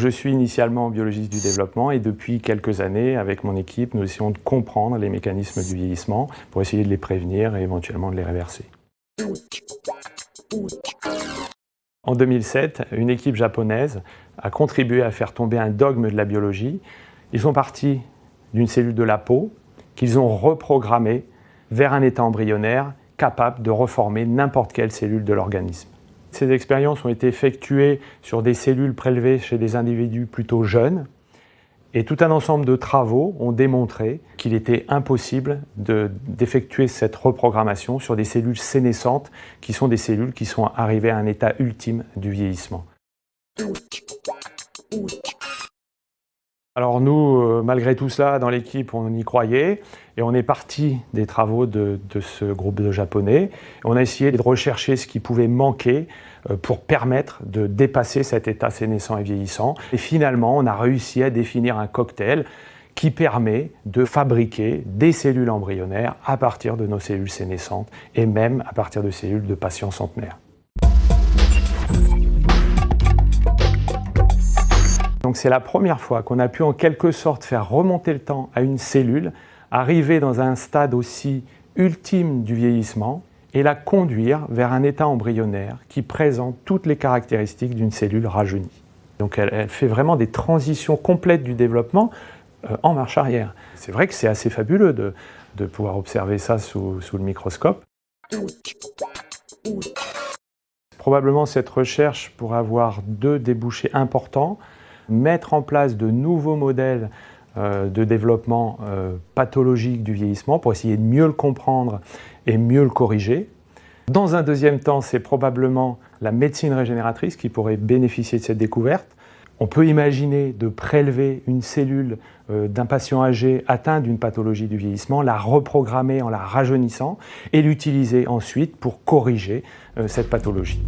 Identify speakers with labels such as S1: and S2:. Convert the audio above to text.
S1: je suis initialement biologiste du développement et depuis quelques années, avec mon équipe, nous essayons de comprendre les mécanismes du vieillissement pour essayer de les prévenir et éventuellement de les réverser. En 2007, une équipe japonaise a contribué à faire tomber un dogme de la biologie. Ils sont partis d'une cellule de la peau qu'ils ont reprogrammée vers un état embryonnaire capable de reformer n'importe quelle cellule de l'organisme. Ces expériences ont été effectuées sur des cellules prélevées chez des individus plutôt jeunes et tout un ensemble de travaux ont démontré qu'il était impossible d'effectuer cette reprogrammation sur des cellules sénescentes qui sont des cellules qui sont arrivées à un état ultime du vieillissement. Alors nous, malgré tout cela, dans l'équipe, on y croyait et on est parti des travaux de ce groupe de Japonais. On a essayé de rechercher ce qui pouvait manquer pour permettre de dépasser cet état sénescent et vieillissant. Et finalement, on a réussi à définir un cocktail qui permet de fabriquer des cellules embryonnaires à partir de nos cellules sénescentes et même à partir de cellules de patients centenaires. Donc c'est la première fois qu'on a pu en quelque sorte faire remonter le temps à une cellule, arriver dans un stade aussi ultime du vieillissement et la conduire vers un état embryonnaire qui présente toutes les caractéristiques d'une cellule rajeunie. Donc elle fait vraiment des transitions complètes du développement en marche arrière. C'est vrai que c'est assez fabuleux de pouvoir observer ça sous le microscope. Probablement cette recherche pourrait avoir deux débouchés importants. Mettre en place de nouveaux modèles de développement pathologique du vieillissement pour essayer de mieux le comprendre et mieux le corriger. Dans un deuxième temps, c'est probablement la médecine régénératrice qui pourrait bénéficier de cette découverte. On peut imaginer de prélever une cellule d'un patient âgé atteint d'une pathologie du vieillissement, la reprogrammer en la rajeunissant et l'utiliser ensuite pour corriger cette pathologie.